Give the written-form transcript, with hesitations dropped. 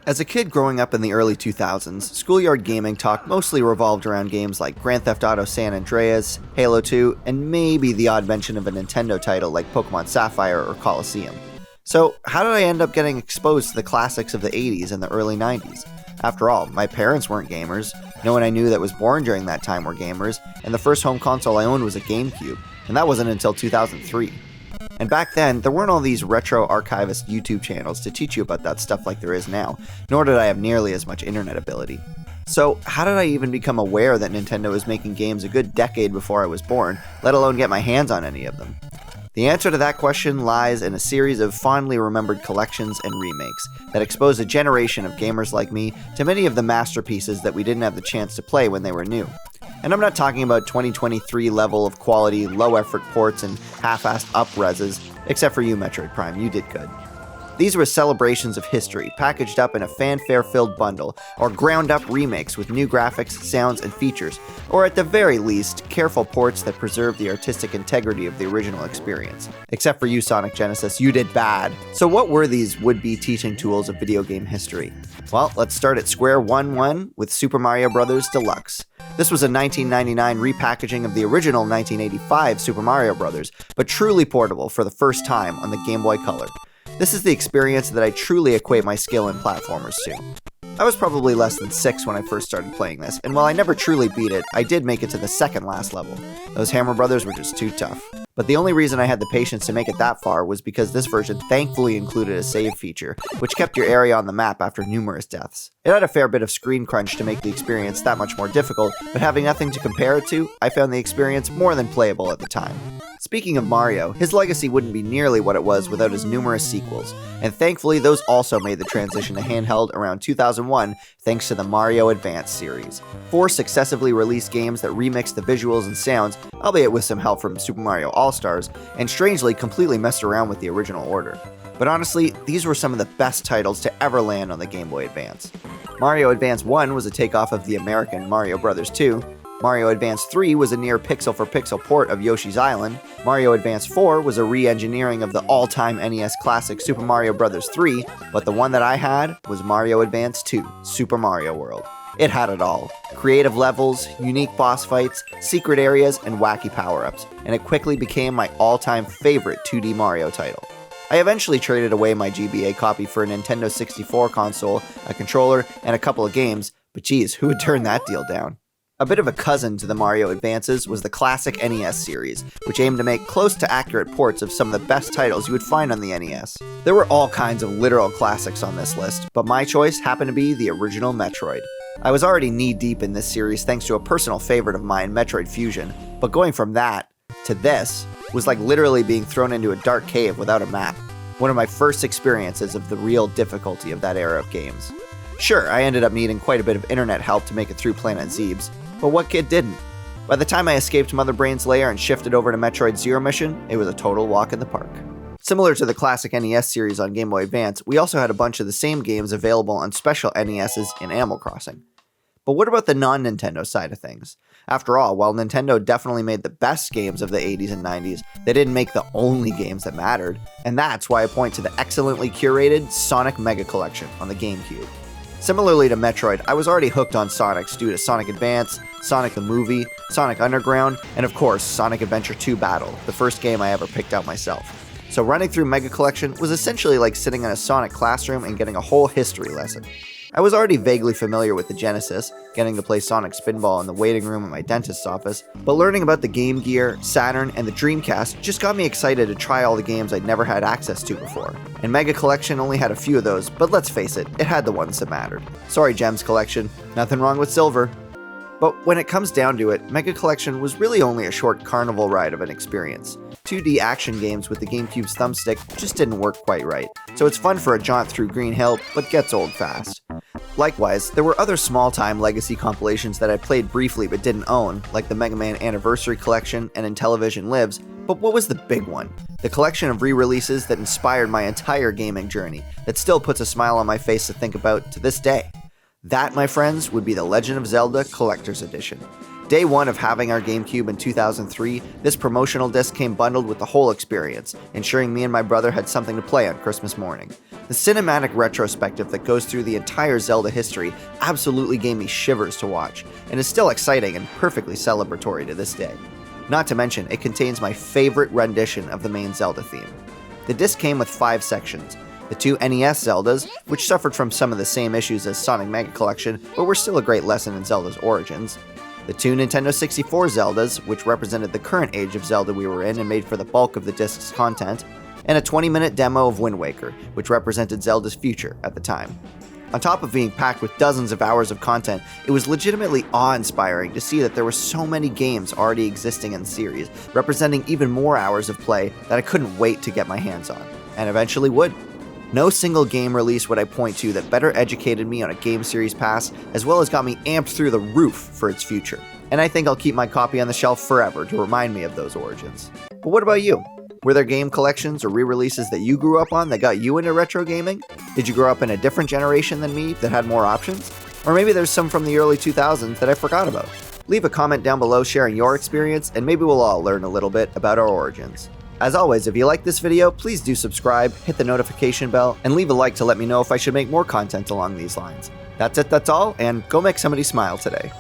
As a kid growing up in the early 2000s, schoolyard gaming talk mostly revolved around games like Grand Theft Auto San Andreas, Halo 2, and maybe the odd mention of a Nintendo title like Pokemon Sapphire or Colosseum. So, how did I end up getting exposed to the classics of the 80s and the early 90s? After all, my parents weren't gamers, no one I knew that was born during that time were gamers, and the first home console I owned was a Gamecube, and that wasn't until 2003. And back then, there weren't all these retro archivist YouTube channels to teach you about that stuff like there is now, nor did I have nearly as much internet ability. So, how did I even become aware that Nintendo was making games a good decade before I was born, let alone get my hands on any of them? The answer to that question lies in a series of fondly remembered collections and remakes that expose a generation of gamers like me to many of the masterpieces that we didn't have the chance to play when they were new. And I'm not talking about 2023 level of quality, low-effort ports and half-assed up-reses, except for you, Metroid Prime, you did good. These were celebrations of history, packaged up in a fanfare-filled bundle, or ground-up remakes with new graphics, sounds, and features, or at the very least, careful ports that preserve the artistic integrity of the original experience. Except for you, Sonic Genesis, you did bad. So what were these would-be teaching tools of video game history? Well, let's start at square one with Super Mario Bros. Deluxe. This was a 1999 repackaging of the original 1985 Super Mario Bros., but truly portable for the first time on the Game Boy Color. This is the experience that I truly equate my skill in platformers to. I was probably less than 6 when I first started playing this, and while I never truly beat it, I did make it to the second last level. Those Hammer Brothers were just too tough. But the only reason I had the patience to make it that far was because this version thankfully included a save feature, which kept your area on the map after numerous deaths. It had a fair bit of screen crunch to make the experience that much more difficult, but having nothing to compare it to, I found the experience more than playable at the time. Speaking of Mario, his legacy wouldn't be nearly what it was without his numerous sequels, and thankfully those also made the transition to handheld around 2001 thanks to the Mario Advance series. 4 successively released games that remixed the visuals and sounds, albeit with some help from Super Mario All-Stars, and strangely completely messed around with the original order. But honestly, these were some of the best titles to ever land on the Game Boy Advance. Mario Advance 1 was a takeoff of the American Mario Bros. 2, Mario Advance 3 was a near pixel-for-pixel port of Yoshi's Island, Mario Advance 4 was a re-engineering of the all-time NES classic Super Mario Bros. 3, but the one that I had was Mario Advance 2, Super Mario World. It had it all. Creative levels, unique boss fights, secret areas, and wacky power-ups, and it quickly became my all-time favorite 2D Mario title. I eventually traded away my GBA copy for a Nintendo 64 console, a controller, and a couple of games, but geez, who would turn that deal down? A bit of a cousin to the Mario Advances was the classic NES series, which aimed to make close to accurate ports of some of the best titles you would find on the NES. There were all kinds of literal classics on this list, but my choice happened to be the original Metroid. I was already knee-deep in this series thanks to a personal favorite of mine, Metroid Fusion, but going from that to this was like literally being thrown into a dark cave without a map. One of my first experiences of the real difficulty of that era of games. Sure, I ended up needing quite a bit of internet help to make it through Planet Zebes, but what kid didn't? By the time I escaped Mother Brain's lair and shifted over to Metroid Zero Mission, it was a total walk in the park. Similar to the classic NES series on Game Boy Advance, we also had a bunch of the same games available on special NESs in Animal Crossing. But what about the non-Nintendo side of things? After all, while Nintendo definitely made the best games of the 80s and 90s, they didn't make the only games that mattered, and that's why I point to the excellently curated Sonic Mega Collection on the Gamecube. Similarly to Metroid, I was already hooked on Sonics due to Sonic Advance, Sonic the Movie, Sonic Underground, and of course, Sonic Adventure 2 Battle, the first game I ever picked out myself. So running through Mega Collection was essentially like sitting in a Sonic classroom and getting a whole history lesson. I was already vaguely familiar with the Genesis, getting to play Sonic Spinball in the waiting room at my dentist's office, but learning about the Game Gear, Saturn, and the Dreamcast just got me excited to try all the games I'd never had access to before. And Mega Collection only had a few of those, but let's face it had the ones that mattered. Sorry Gems Collection, nothing wrong with silver. But when it comes down to it, Mega Collection was really only a short carnival ride of an experience. 2D action games with the GameCube's thumbstick just didn't work quite right, so it's fun for a jaunt through Green Hill, but gets old fast. Likewise, there were other small-time legacy compilations that I played briefly but didn't own, like the Mega Man Anniversary Collection and Intellivision Lives, but what was the big one? The collection of re-releases that inspired my entire gaming journey, that still puts a smile on my face to think about to this day. That, my friends, would be the Legend of Zelda Collector's Edition. Day one of having our GameCube in 2003, this promotional disc came bundled with the whole experience, ensuring me and my brother had something to play on Christmas morning. The cinematic retrospective that goes through the entire Zelda history absolutely gave me shivers to watch, and is still exciting and perfectly celebratory to this day. Not to mention, it contains my favorite rendition of the main Zelda theme. The disc came with 5 sections. The 2 NES Zeldas, which suffered from some of the same issues as Sonic Mega Collection, but were still a great lesson in Zelda's origins. The 2 Nintendo 64 Zeldas, which represented the current age of Zelda we were in and made for the bulk of the disc's content, and a 20-minute demo of Wind Waker, which represented Zelda's future at the time. On top of being packed with dozens of hours of content, it was legitimately awe-inspiring to see that there were so many games already existing in the series, representing even more hours of play that I couldn't wait to get my hands on, and eventually would. No single game release would I point to that better educated me on a game series past, as well as got me amped through the roof for its future. And I think I'll keep my copy on the shelf forever to remind me of those origins. But what about you? Were there game collections or re-releases that you grew up on that got you into retro gaming? Did you grow up in a different generation than me that had more options? Or maybe there's some from the early 2000s that I forgot about. Leave a comment down below sharing your experience, and maybe we'll all learn a little bit about our origins. As always, if you like this video, please do subscribe, hit the notification bell, and leave a like to let me know if I should make more content along these lines. That's it, that's all, and go make somebody smile today.